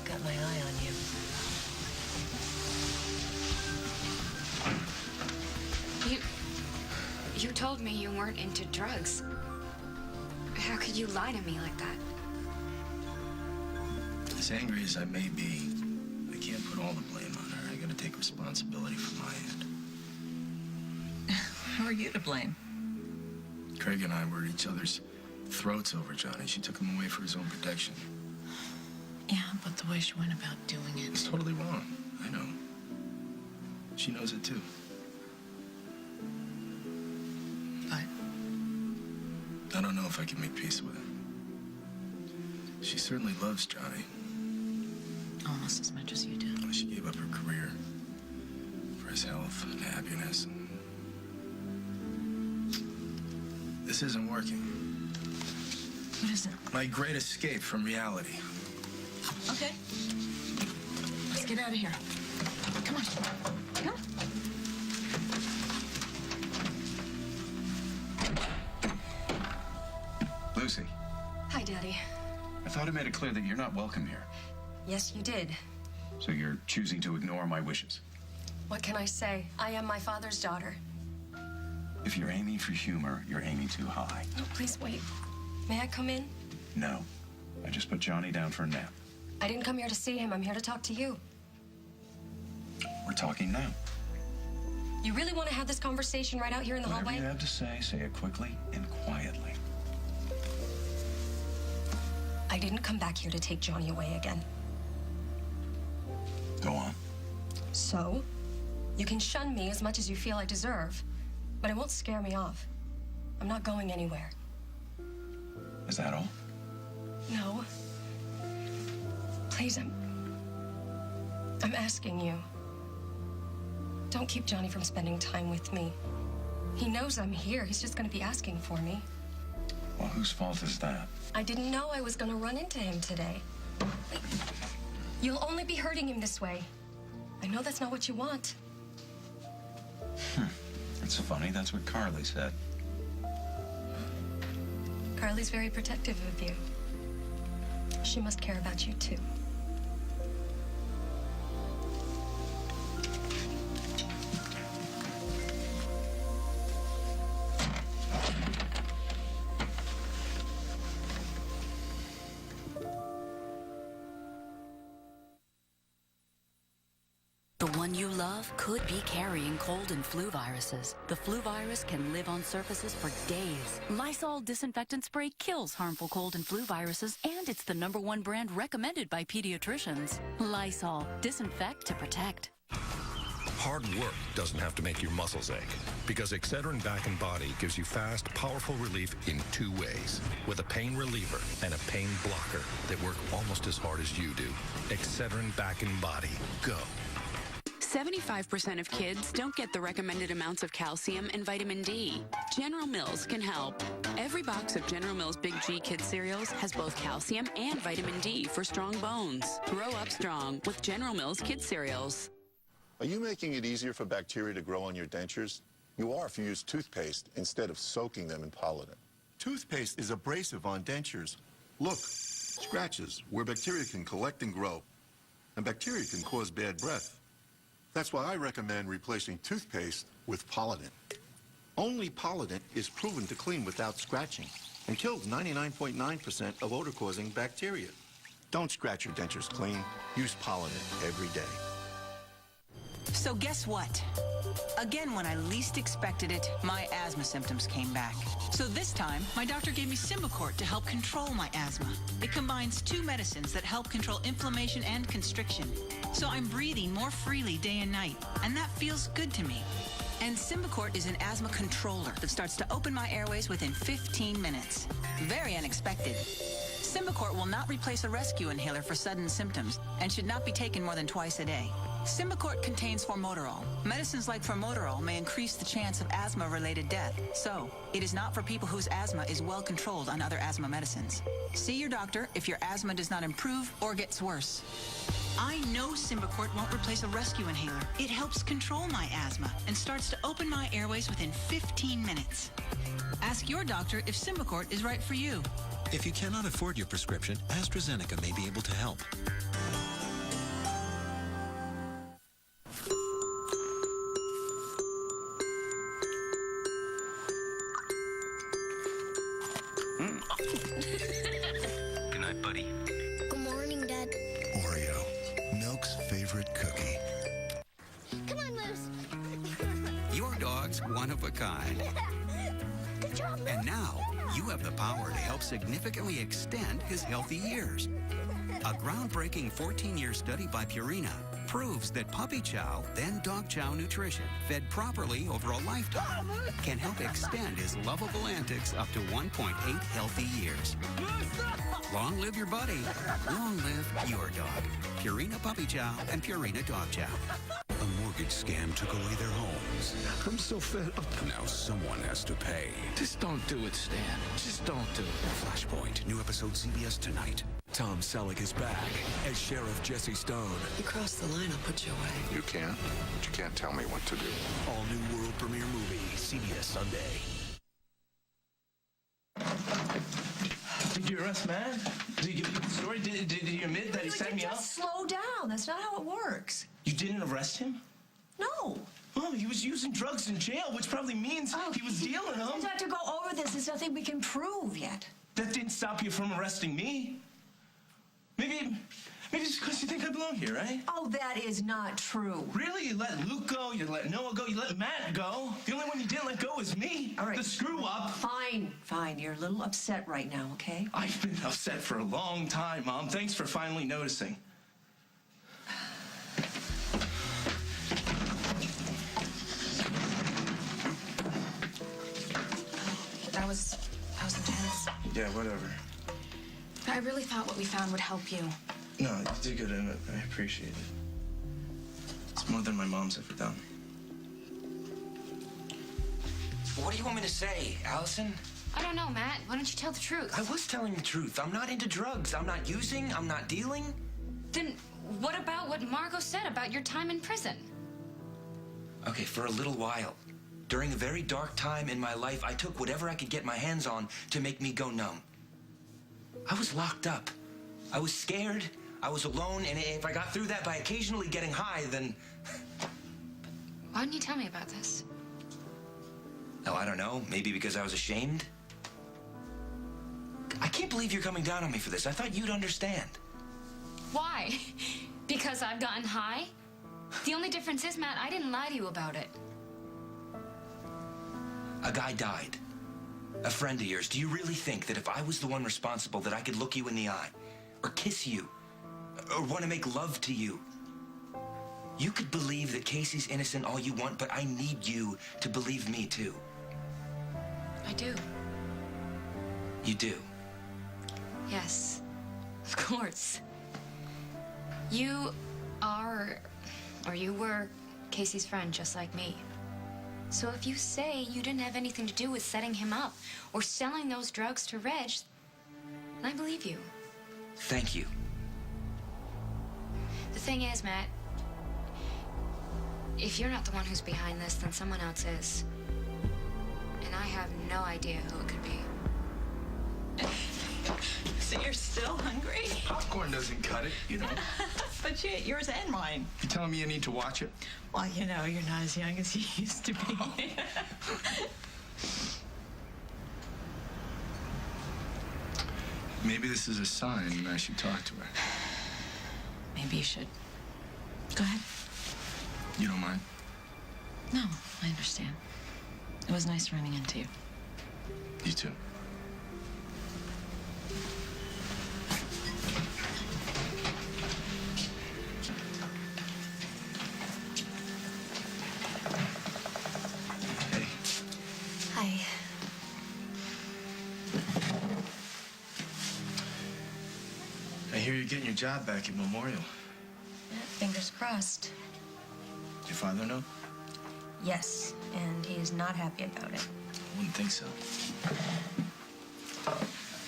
Got my eye on you. You told me you weren't into drugs. How could you lie to me like that? As angry as I may be, I can't put all the blame on her. I gotta take responsibility for my end. Who are you to blame? Craig and I were at each other's throats over Johnny. She took him away for his own protection. Yeah, but the way she went about doing it. It's totally wrong. I know. She knows it too. But I don't know if I can make peace with her. She certainly loves Johnny. almost as much as you do. She gave up her career for his health and happiness. This isn't working. What is it? My great escape from reality. Okay. Let's get out of here. Come on. Come on. Lucy, Hi, Daddy. I thought I made it clear that you're not welcome here. Yes, you did. So you're choosing to ignore my wishes. What can I say? I am my father's daughter. If you're aiming for humor, you're aiming too high. Oh, please wait. May I come in? No. I just put Johnny down for a nap. I didn't come here to see him. I'm here to talk to you. We're talking now. You really want to have this conversation right out here in the Whatever hallway? you have to say it quickly and quietly. I didn't come back here to take Johnny away again. Go on. So, you can shun me as much as you feel I deserve, but it won't scare me off. I'm not going anywhere. Is that all? No. Please, I'm asking you. Don't keep Johnny from spending time with me. He knows I'm here. He's just gonna be asking for me. Well, whose fault is that? I didn't know I was going to run into him today. You'll only be hurting him this way. I know that's not what you want. It's funny. That's what Carly said. Carly's very protective of you. She must care about you, too. The one you love could be carrying cold and flu viruses. The flu virus can live on surfaces for days. Lysol disinfectant spray kills harmful cold and flu viruses, and it's the #1 brand recommended by pediatricians. Lysol. Disinfect to protect. Hard work doesn't have to make your muscles ache, because Excedrin Back and Body gives you fast, powerful relief in 2 ways, with a pain reliever and a pain blocker that work almost as hard as you do. Excedrin Back and Body. Go. 75% of kids don't get the recommended amounts of calcium and vitamin D. General Mills can help. Every box of General Mills Big G Kids cereals has both calcium and vitamin D for strong bones. Grow up strong with General Mills Kids cereals. Are you making it easier for bacteria to grow on your dentures? You are if you use toothpaste instead of soaking them in Polident. Toothpaste is abrasive on dentures. Look, scratches where bacteria can collect and grow. And bacteria can cause bad breath. That's why I recommend replacing toothpaste with Polident. Only Polident is proven to clean without scratching and kills 99.9% of odor-causing bacteria. Don't scratch your dentures clean. Use Polident every day. So guess what? Again, when I least expected it, my asthma symptoms came back. So this time, my doctor gave me Symbicort to help control my asthma. It combines 2 medicines that help control inflammation and constriction. So I'm breathing more freely day and night, and that feels good to me. And Symbicort is an asthma controller that starts to open my airways within 15 minutes. Very unexpected. Symbicort will not replace a rescue inhaler for sudden symptoms and should not be taken more than twice a day. Symbicort contains formoterol. Medicines like formoterol may increase the chance of asthma-related death. So, it is not for people whose asthma is well controlled on other asthma medicines. See your doctor if your asthma does not improve or gets worse. I know Symbicort won't replace a rescue inhaler. It helps control my asthma and starts to open my airways within 15 minutes. Ask your doctor if Symbicort is right for you. If you cannot afford your prescription, AstraZeneca may be able to help. Good night, buddy. Good morning, Dad. Oreo, Milk's favorite cookie. Come on, Moose. Your dog's one of a kind. Good job, Moose. And now, you have the power to help significantly extend his healthy years. A groundbreaking 14-year study by Purina proves that puppy chow, then dog chow nutrition, fed properly over a lifetime, can help extend his lovable antics up to 1.8 healthy years. Long live your buddy. Long live your dog. Purina Puppy Chow and Purina Dog Chow. A mortgage scam took away their homes. I'm so fed up. Now someone has to pay. Just don't do it, Stan. Just don't do it. Flashpoint, new episode CBS tonight. Tom Selleck is back as Sheriff Jesse Stone. You cross the line, I'll put you away. You can, but you can't tell me what to do. All new world premiere movie, CBS Sunday. Did you arrest man? Did you get the story? Did you admit that he set me up? Just slow down. That's not how it works. You didn't arrest him? No. Well, he was using drugs in jail, which probably means he was dealing them. We have to go over this. There's nothing we can prove yet. That didn't stop you from arresting me. Maybe it's because you think I belong here, right? Oh, that is not true. Really? You let Luke go, you let Noah go, you let Matt go. The only one you didn't let go was me. All right. The screw-up. Fine. You're a little upset right now, okay? I've been upset for a long time, Mom. Thanks for finally noticing. That was intense. Yeah, whatever. I really thought what we found would help you. No, you did good in it. I appreciate it. It's more than my mom's ever done. What do you want me to say, Allison? I don't know, Matt. Why don't you tell the truth? I was telling the truth. I'm not into drugs. I'm not using. I'm not dealing. Then what about what Margot said about your time in prison? Okay, for a little while. During a very dark time in my life, I took whatever I could get my hands on to make me go numb. I was locked up. I was scared. I was alone, and if I got through that by occasionally getting high, then... Why didn't you tell me about this? Oh, I don't know. Maybe because I was ashamed? I can't believe you're coming down on me for this. I thought you'd understand. Why? Because I've gotten high? The only difference is, Matt, I didn't lie to you about it. A guy died. A friend of yours. Do you really think that if I was the one responsible that I could look you in the eye, or kiss you, or want to make love to you? You could believe that Casey's innocent all you want, but I need you to believe me too. I do. You do? Yes. Of course. You are, or you were, Casey's friend, just like me. So if you say you didn't have anything to do with setting him up or selling those drugs to Reg, then I believe you. Thank you. The thing is, Matt, if you're not the one who's behind this, then someone else is. And I have no idea who it could be. So you're still hungry? Popcorn doesn't cut it, you know. But yours and mine. You telling me you need to watch it? Well, you know, you're not as young as you used to be. Maybe this is a sign I should talk to her. Maybe you should. Go ahead. You don't mind? No, I understand. It was nice running into you. You too. Hi. I hear you're getting your job back at Memorial. Fingers crossed. Does your father know? Yes, and he is not happy about it. I wouldn't think so.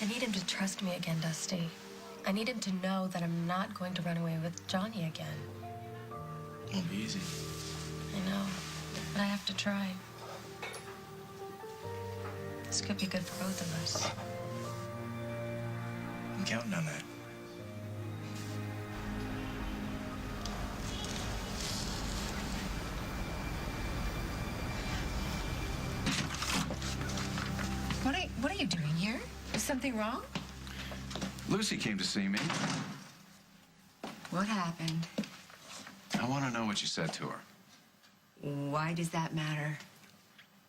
I need him to trust me again, Dusty. I need him to know that I'm not going to run away with Johnny again. Won't be easy. I know, but I have to try. This could be good for both of us. I'm counting on that. What are you doing here? Is something wrong? Lucy came to see me. What happened? I want to know what you said to her. Why does that matter?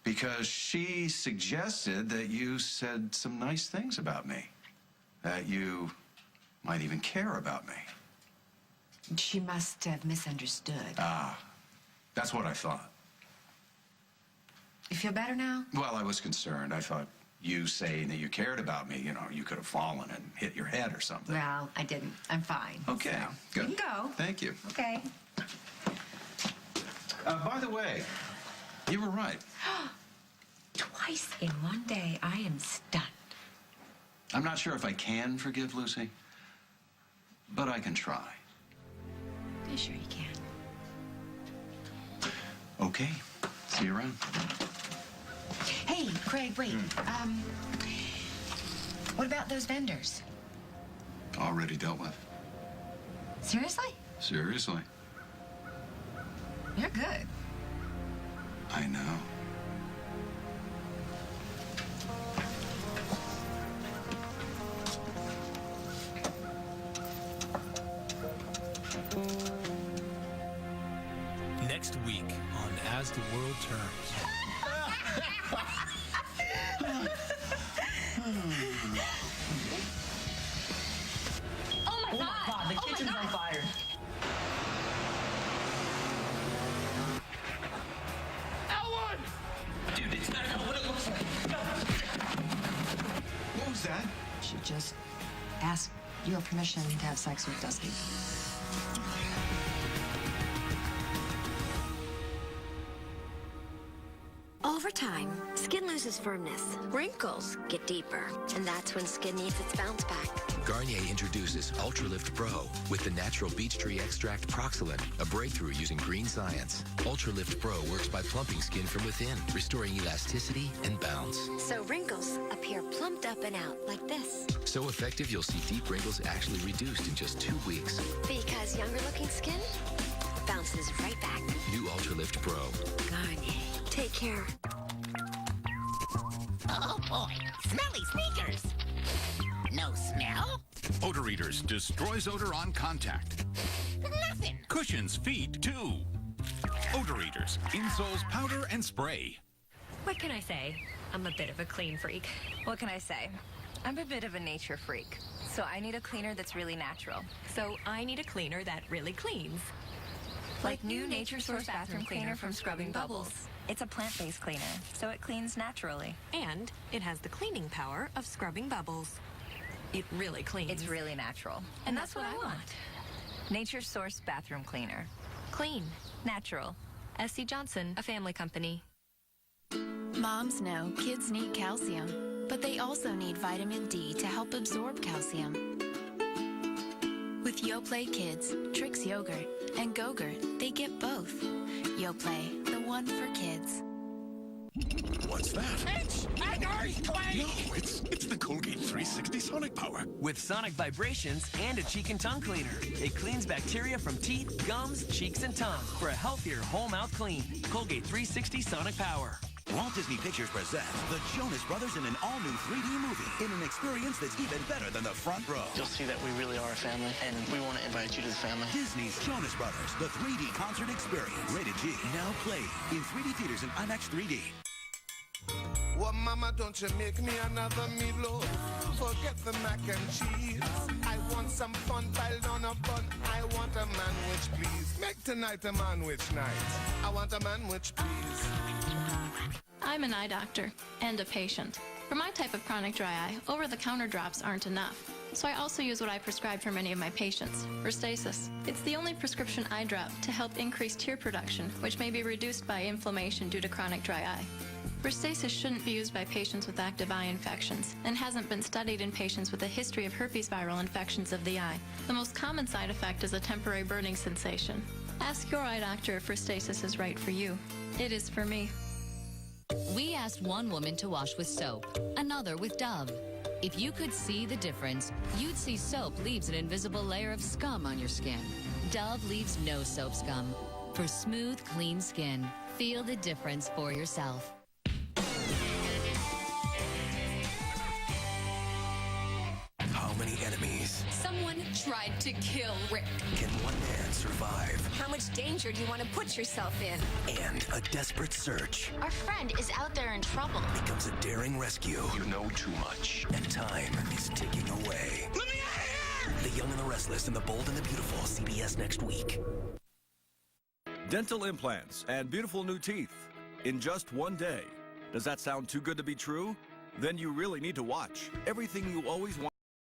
Because she suggested that you said some nice things about me. That you might even care about me. She must have misunderstood. Ah, that's what I thought. You feel better now? Well, I was concerned. I thought you saying that you cared about me, you know, you could have fallen and hit your head or something. Well, I didn't. I'm fine. Okay, So, good. You can go. Thank you. Okay. By the way, you were right. Twice in one day, I am stunned. I'm not sure if I can forgive Lucy, but I can try. Yeah, sure you can. Okay, see you around. Hey, Craig, wait. What about those vendors? Already dealt with. Seriously? Seriously. You're good. I know. Next week on As the World Turns. Oh my God, the kitchen's on fire. Ellen! Dude, it's not what it looks like. What was that? She just asked your permission to have sex with Dusty. Over Over time, skin loses firmness, wrinkles get deeper, and that's when skin needs its bounce back. Garnier introduces Ultralift Pro with the natural beech tree extract Proxylin, a breakthrough using green science. Ultralift Pro works by plumping skin from within, restoring elasticity and bounce. So wrinkles appear plumped up and out like this. So effective, you'll see deep wrinkles actually reduced in just 2 weeks. Because younger looking skin bounces right back. New Ultralift Pro. Garnier. Take care. Oh boy, smelly sneakers. No smell? Odor Eaters destroys odor on contact. Nothing. Cushions feet too. Odor Eaters, insoles, powder, and spray. What can I say? I'm a bit of a clean freak. What can I say? I'm a bit of a nature freak. So I need a cleaner that's really natural. So I need a cleaner that really cleans. Like new Nature Source Bathroom Cleaner from Scrubbing Bubbles. It's a plant-based cleaner, so it cleans naturally. And it has the cleaning power of Scrubbing Bubbles. It really cleans. It's really natural. And that's what I want. Nature Source Bathroom Cleaner. Clean. Natural. S.C. Johnson, a family company. Moms know kids need calcium, but they also need vitamin D to help absorb calcium. With Yoplait Kids, Trix Yogurt, and Go-Gurt, they get both. Yoplait, the one for kids. What's that? It's an earthquake! No, it's the Colgate 360 Sonic Power. With sonic vibrations and a cheek and tongue cleaner. It cleans bacteria from teeth, gums, cheeks, and tongue for a healthier whole mouth clean. Colgate 360 Sonic Power. Walt Disney Pictures presents the Jonas Brothers in an all-new 3D movie in an experience that's even better than the front row. You'll see that we really are a family, and we want to invite you to the family. Disney's Jonas Brothers, the 3D concert experience. Rated G. Now playing in 3D theaters and IMAX 3D. Well, mama, don't you make me another meatloaf. Forget the mac and cheese. I want some fun piled on a bun. I want a manwich, please. Make tonight a manwich night. I want a manwich, please. I'm an eye doctor and a patient. For my type of chronic dry eye, over-the-counter drops aren't enough. So I also use what I prescribe for many of my patients, Restasis. It's the only prescription eye drop to help increase tear production, which may be reduced by inflammation due to chronic dry eye. Restasis shouldn't be used by patients with active eye infections and hasn't been studied in patients with a history of herpes viral infections of the eye. The most common side effect is a temporary burning sensation. Ask your eye doctor if Restasis is right for you. It is for me. We asked one woman to wash with soap, another with Dove. If you could see the difference, you'd see soap leaves an invisible layer of scum on your skin. Dove leaves no soap scum. For smooth, clean skin, feel the difference for yourself. How many enemies Someone tried to kill Rick. can one man survive? How much danger do you want to put yourself in? And a desperate search Our friend is out there in trouble. becomes a daring rescue. You know too much. And time is ticking away. Let me out of here! The Young and the Restless and the Bold and the Beautiful, CBS next week. Dental implants and beautiful new teeth in just one day. Does that sound too good to be true? Then you really need to watch. Everything you always want.